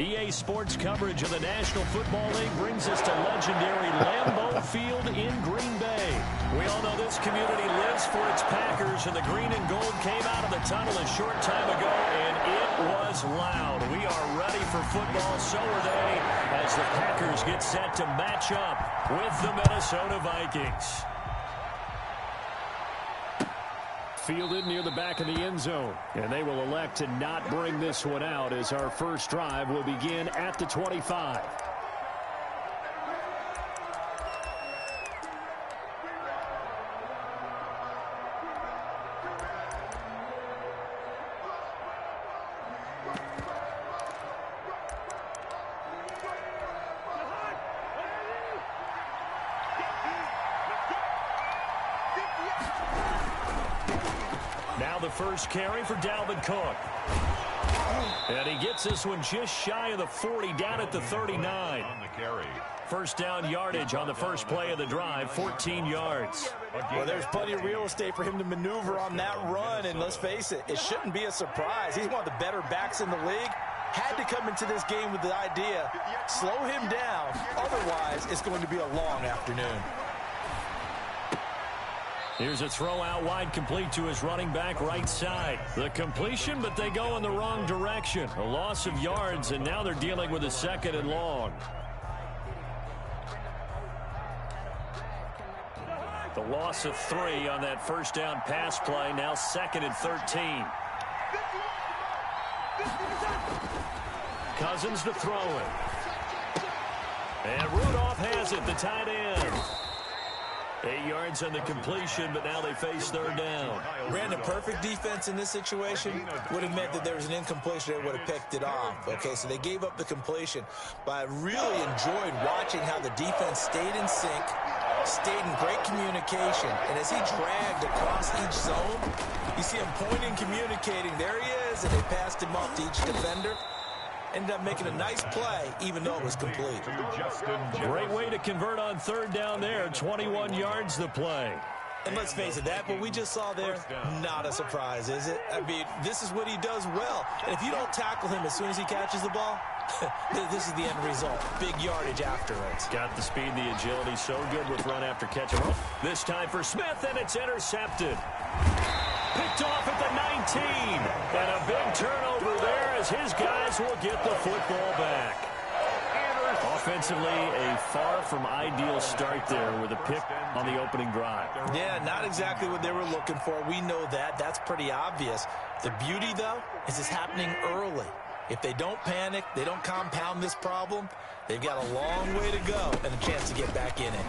EA Sports coverage of the National Football League brings us to legendary Lambeau Field in Green Bay. We all know this community lives for its Packers, and the green and gold came out of the tunnel a short time ago, and it was loud. We are ready for football, so are they, as the Packers get set to match up with the Minnesota Vikings. Fielded near the back of the end zone, and they will elect to not bring this one out as our first drive will begin at the 25. Now the first carry for Dalvin Cook. And he gets this one just shy of the 40, down at the 39. First down yardage on the first play of the drive, 14 yards. Well, there's plenty of real estate for him to maneuver on that run, and let's face it, it shouldn't be a surprise. He's one of the better backs in the league. Had to come into this game with the idea, slow him down, otherwise it's going to be a long afternoon. Here's a throw out wide, complete to his running back right side. The completion, but they go in the wrong direction. A loss of yards, and now they're dealing with a second and long. The loss of 3 on that first down pass play, now second and 13. Cousins to throw it. And Rudolph has it, the tight end. 8 yards on the completion, but now they face third down. Brandon, perfect defense in this situation would have meant that there was an incompletion. They would have picked it off. Okay, so they gave up the completion. But I really enjoyed watching how the defense stayed in sync, stayed in great communication. And as he dragged across each zone, you see him pointing, communicating. There he is, and they passed him off to each defender. Ended up making a nice play, even though it was complete. Great way to convert on third down there. 21 yards the play. And let's face it, that what we just saw there, not a surprise, is it? I mean, this is what he does well. And if you don't tackle him as soon as he catches the ball, this is the end result. Big yardage afterwards. Got the speed, the agility, so good with run after catch. This time for Smith, and it's intercepted. Picked off at the 19. And a big turnover there as his guys will get the football back. Offensively, a far from ideal start there with a pick on the opening drive. Yeah, not exactly what they were looking for. We know that. That's pretty obvious. The beauty, though, is it's happening early. If they don't panic, they don't compound this problem, they've got a long way to go and a chance to get back in it.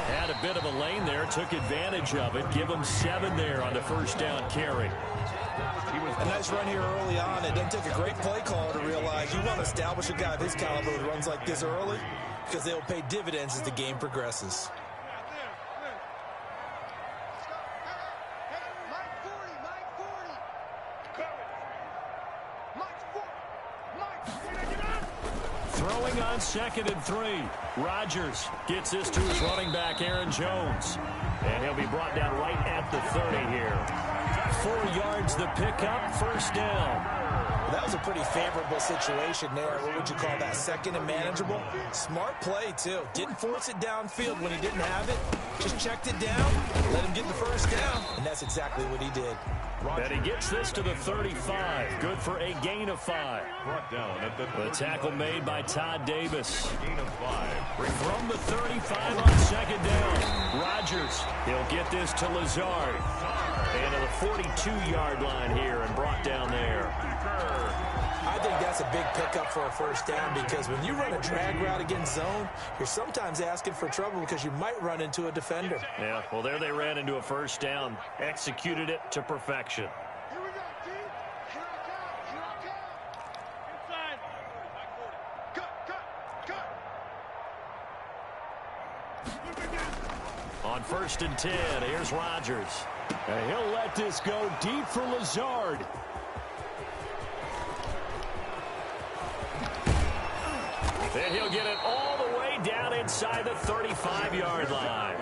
Had a bit of a lane there, took advantage of it. Give them 7 there on the first down carry. A nice run here early on. It doesn't take a great play caller to realize you want to establish a guy of his caliber who runs like this early because they'll pay dividends as the game progresses. Throwing on 2nd and 3. Rodgers gets this to his running back, Aaron Jones. And he'll be brought down right at the 30 here. 4 yards the pickup, first down. Well, that was a pretty favorable situation there. What would you call that? Second and manageable? Smart play, too. Didn't force it downfield when he didn't have it. Just checked it down, let him get the first down, and that's exactly what he did. And he gets this to the 35. Good for a gain of 5. The tackle made by Todd Davis. From the 35 on second down. Rodgers, he'll get this to Lazard. And to the 42-yard line here and brought down there. I think that's a big pickup for a first down because when you run a drag route against zone, you're sometimes asking for trouble because you might run into a defender. Yeah, well, there they ran into a first down. Executed it to perfection. On 1st and 10, here's Rodgers. And he'll let this go deep for Lazard. And he'll get it all the way down inside. inside the 35-yard line.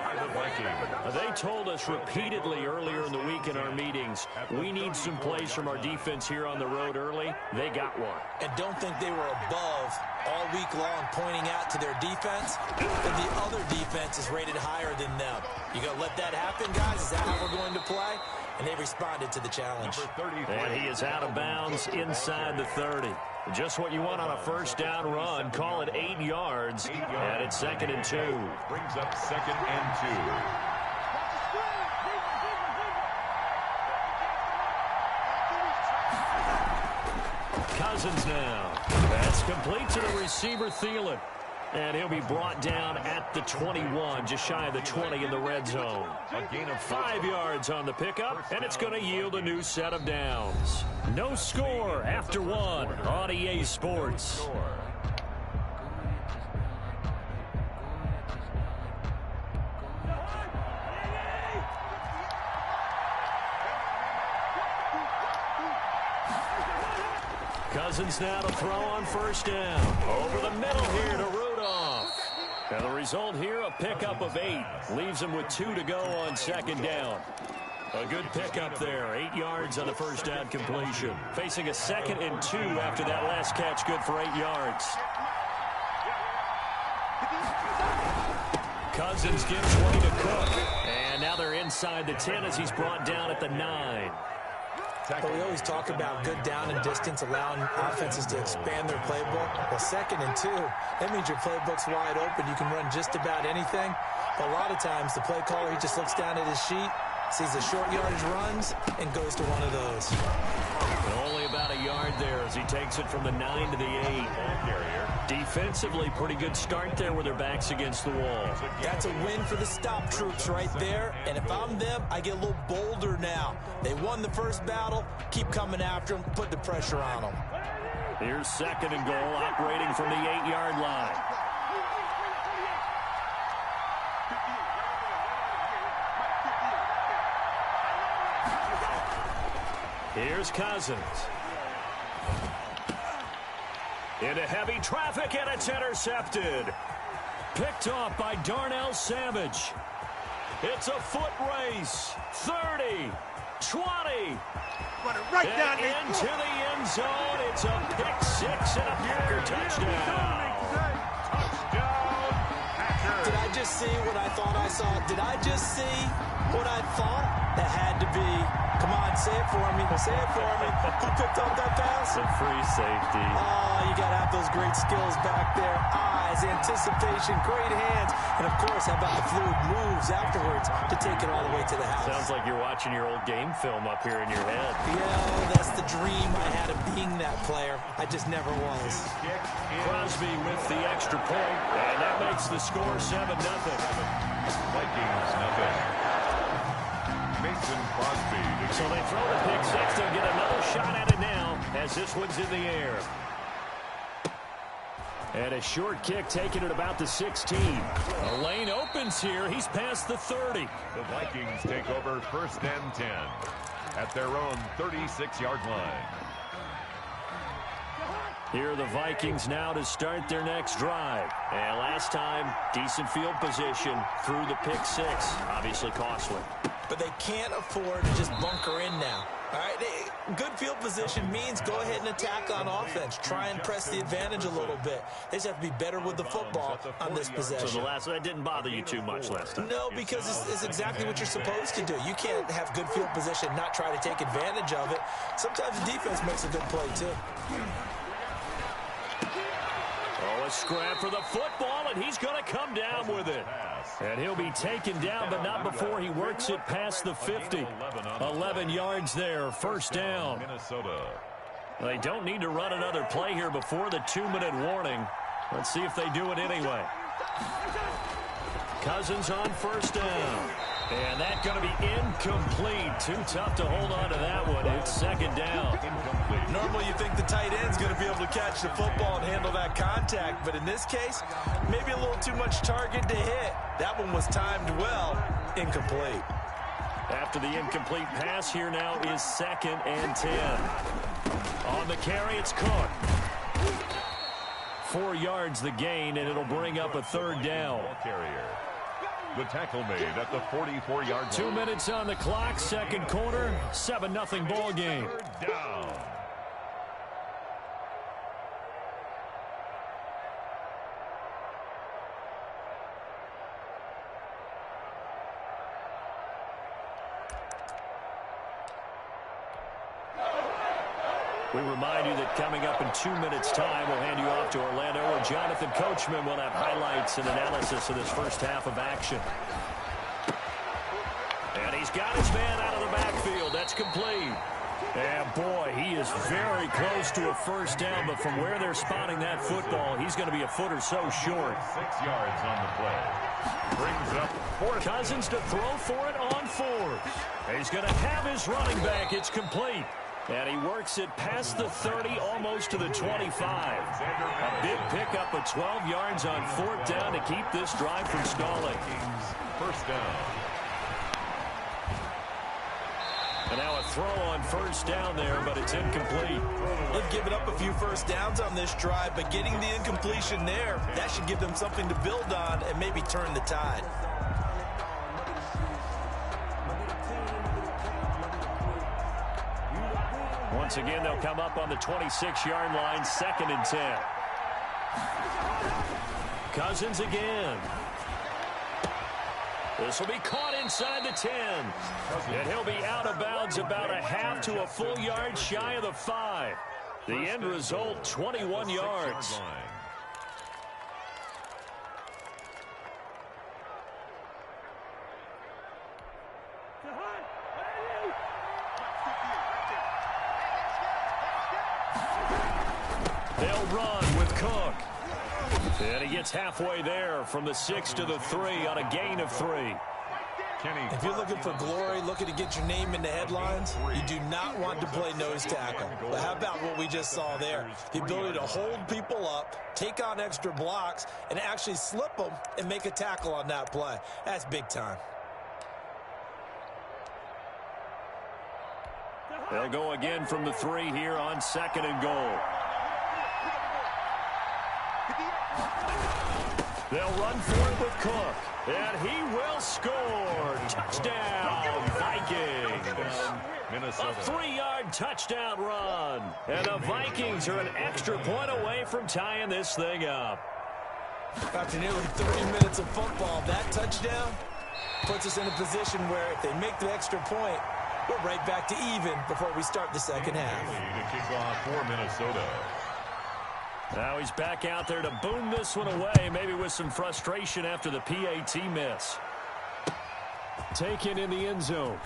They told us repeatedly earlier in the week in our meetings, we need some plays from our defense here on the road early. They got one. And don't think they were above all week long pointing out to their defense that the other defense is rated higher than them. You going to let that happen, guys? Is that how we're going to play? And they responded to the challenge. And he is out of bounds inside the 30. Just what you want on a first down run. Call it 8 yards. And it's 2nd and 2. Brings up 2nd and 2. Cousins now. That's complete to the receiver, Thielen. And he'll be brought down at the 21, just shy of the 20 in the red zone. A gain of 5 yards on the pickup, and it's going to yield a new set of downs. No score after 1 on EA Sports. Cousins now to throw on first down. Over the middle here to Rudolph. And the result here, a pickup of 8. Leaves him with 2 to go on 2nd down. A good pickup there. 8 yards on the first down completion. Facing a 2nd and 2 after that last catch. Good for 8 yards. Cousins gives way to Cook. And now they're inside the 10 as he's brought down at the 9. But we always talk about good down and distance, allowing offenses to expand their playbook. Well, 2nd and 2, that means your playbook's wide open. You can run just about anything. But a lot of times, the play caller, he just looks down at his sheet, sees the short yardage runs, and goes to one of those. And only about a yard there as he takes it from the 9 to the 8. Defensively, pretty good start there with their backs against the wall. That's a win for the stop troops right there. And if I'm them, I get a little bolder now. They won the first battle. Keep coming after them. Put the pressure on them. Here's 2nd and goal, operating from the 8-yard line. Here's Cousins. Into heavy traffic, and it's intercepted. Picked off by Darnell Savage. It's a foot race. 30, 20. Right down into the end zone. It's a pick 6 and a Packer touchdown. Did I just see what I thought I saw? Did I just see what I thought? That had to be. Come on, say it for me. Say it for me. Who picked up that pass? The free safety. Oh, you got to have those great skills back there. Eyes, anticipation, great hands. And, of course, how about the fluid moves afterwards to take it all the way to the house? Sounds like you're watching your old game film up here in your head. Yeah, that's the dream I had of being that player. I just never was. Crosby with the extra point, and that makes the score 7-0. Vikings nothing. Mason Crosby. So they throw the pick 6. They'll get another shot at it now as this one's in the air. And a short kick taken at about the 16. A lane opens here. He's past the 30. The Vikings take over 1st and 10 at their own 36-yard line. Here are the Vikings now to start their next drive. And last time, decent field position through the pick 6. Obviously costly. But they can't afford to just bunker in now. All right, good field position means go ahead and attack on offense. Try and press the advantage a little bit. They just have to be better with the football on this possession. So that didn't bother you too much last time? No, because it's exactly what you're supposed to do. You can't have good field position, not try to take advantage of it. Sometimes the defense makes a good play, too. Oh, a scrap for the football, and he's going to come down with it. And he'll be taken down, but not before he works it past the 50. 11 yards there, 1st down. Minnesota. They don't need to run another play here before the 2-minute warning. Let's see if they do it anyway. Cousins on 1st down. And that's going to be incomplete. Too tough to hold on to that one. It's 2nd down. Normally you think the tight end's going to be able to catch the football and handle that contact, but in this case, maybe a little too much target to hit. That one was timed well. Incomplete. After the incomplete pass, here now is 2nd and 10. On the carry, it's Cook. 4 yards the gain, and it'll bring up a third down. Carrier. The tackle made at the 44-yard line. 2 minutes on the clock, second quarter, 7-0 ball game. Third down. We remind you that coming up in 2 minutes' time, we'll hand you off to Orlando, where Jonathan Coachman will have highlights and analysis of this first half of action. And he's got his man out of the backfield. That's complete. And boy, he is very close to a first down, but from where they're spotting that football, he's going to be a foot or so short. 6 yards on the play. Brings up fourth. Cousins to throw for it on fourth. He's going to have his running back. It's complete. And he works it past the 30, almost to the 25. A big pickup of 12 yards on fourth down to keep this drive from stalling. First down. And now a throw on first down there, but it's incomplete. They've given up a few first downs on this drive, but getting the incompletion there, that should give them something to build on and maybe turn the tide. Once again, they'll come up on the 26-yard line, 2nd and 10. Cousins again. This will be caught inside the 10. And he'll be out of bounds about a half to a full yard shy of the 5. The end result, 21 yards. They'll run with Cook. And he gets halfway there from the 6 to the 3 on a gain of 3. If you're looking for glory, looking to get your name in the headlines, you do not want to play nose tackle. But how about what we just saw there? The ability to hold people up, take on extra blocks, and actually slip them and make a tackle on that play. That's big time. They'll go again from the 3 here on 2nd and goal. They'll run for it with Cook. And he will score. Touchdown, Vikings. Minnesota. A 3-yard touchdown run. And the Vikings are an extra point away from tying this thing up. After nearly 30 minutes of football, that touchdown puts us in a position where if they make the extra point, we're right back to even before we start the second half. To kick off for Minnesota. Now he's back out there to boom this one away, maybe with some frustration after the PAT miss. Taken in the end zone.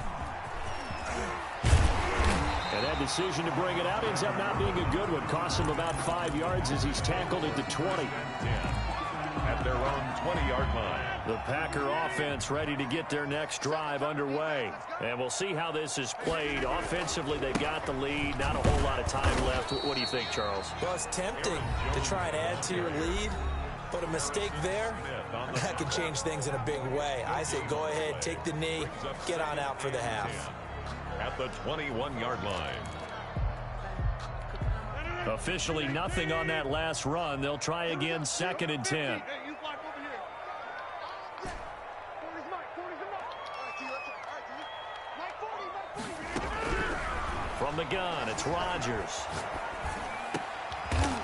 And that decision to bring it out ends up not being a good one. Costs him about 5 yards as he's tackled at the 20. At their own 20-yard line. The Packer offense ready to get their next drive underway. And we'll see how this is played. Offensively, they've got the lead. Not a whole lot of time left. What do you think, Charles? Well, it's tempting to try and add to your lead, but a mistake there, that can change things in a big way. I say go ahead, take the knee, get on out for the half. At the 21-yard line. Officially nothing on that last run. They'll try again, 2nd and 10. From the gun, it's Rodgers.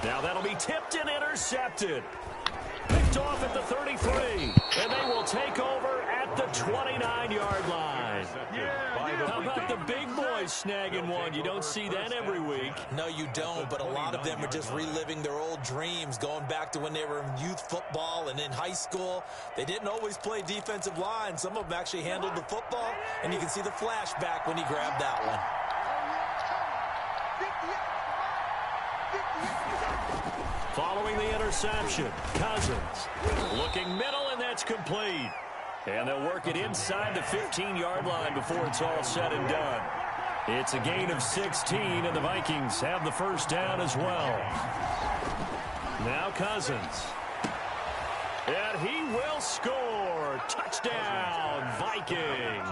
Now that'll be tipped and intercepted. Picked off at the 33. And they will take over at the 29-yard line. How about the big boys snagging one? You don't see that every week. No, you don't, but a lot of them are just reliving their old dreams, going back to when they were in youth football and in high school. They didn't always play defensive line. Some of them actually handled the football, and you can see the flashback when he grabbed that one. Following the interception, Cousins looking middle, and that's complete. And they'll work it inside the 15-yard line before it's all said and done. It's a gain of 16, and the Vikings have the first down as well. Now Cousins. And he will score. Touchdown, Vikings.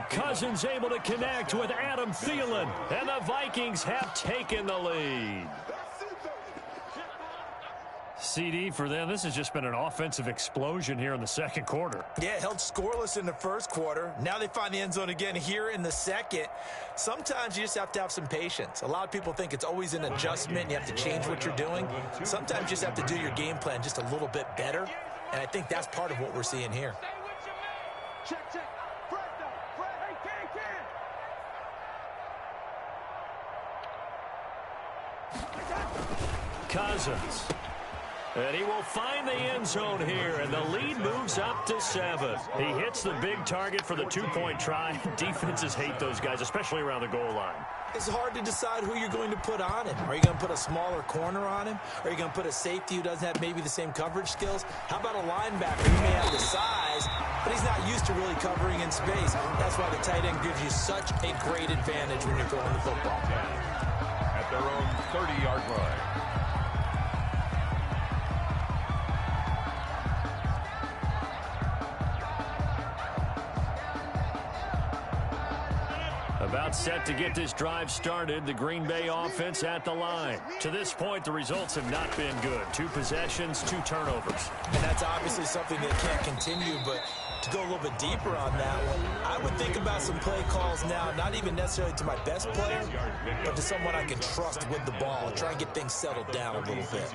Cousins able to connect with Adam Thielen, and the Vikings have taken the lead. CD for them. This has just been an offensive explosion here in the second quarter. Yeah, held scoreless in the first quarter. Now they find the end zone again here in the second. Sometimes you just have to have some patience. A lot of people think it's always an adjustment and you have to change what you're doing. Sometimes you just have to do your game plan just a little bit better, and I think that's part of what we're seeing here. Cousins. And he will find the end zone here, and the lead moves up to 7. He hits the big target for the two-point try. Defenses hate those guys, especially around the goal line. It's hard to decide who you're going to put on him. Are you going to put a smaller corner on him? Are you going to put a safety who doesn't have maybe the same coverage skills? How about a linebacker who may have the size, but he's not used to really covering in space? That's why the tight end gives you such a great advantage when you're throwing the football. At their own 30-yard line. About set to get this drive started, the Green Bay offense at the line. To this point, the results have not been good. 2 possessions, 2 turnovers. And that's obviously something that can't continue, but to go a little bit deeper on that one, I would think about some play calls now, not even necessarily to my best player, but to someone I can trust with the ball. Try and get things settled down a little bit.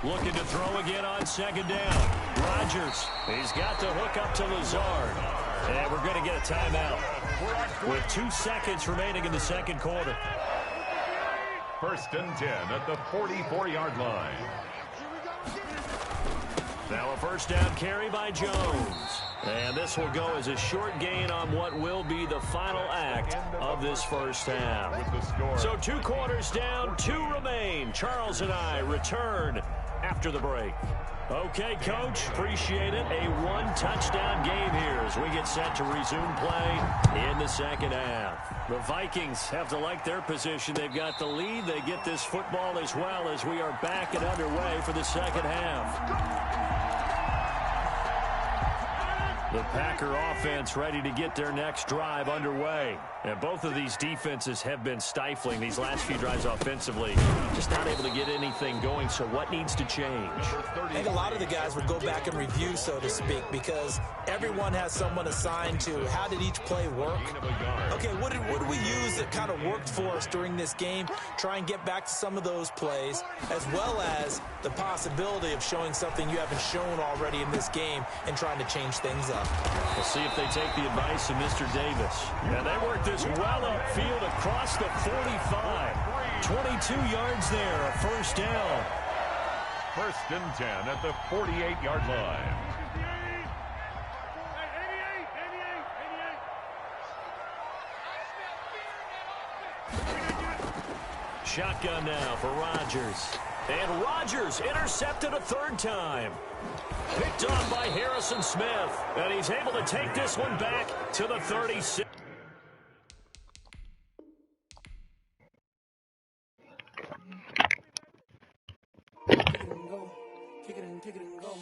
Looking to throw again on second down. Rodgers, he's got the hook up to Lazard. And we're going to get a timeout with 2 seconds remaining in the second quarter. 1st and 10 at the 44-yard line. Now a first down carry by Jones. And this will go as a short gain on what will be the final act of this first half. So 2 quarters down, 2 remain. Charles and I return after the break. Okay, Coach, appreciate it. A 1-touchdown game here as we get set to resume play in the second half. The Vikings have to like their position. They've got the lead. They get this football as well as we are back and underway for the second half. The Packer offense ready to get their next drive underway. And both of these defenses have been stifling these last few drives offensively. Just not able to get anything going, so what needs to change? I think a lot of the guys will go back and review, so to speak, because everyone has someone assigned to how did each play work. Okay, what did we use that kind of worked for us during this game? Try and get back to some of those plays, as well as the possibility of showing something you haven't shown already in this game and trying to change things up. We'll see if they take the advice of Mr. Davis. And they work this well upfield across the 45. 22 yards there, a first down. 1st and 10 at the 48-yard line. Shotgun now for Rodgers. And Rodgers intercepted a 3rd time. Picked off by Harrison Smith. And he's able to take this one back to the 36. Kick it and go.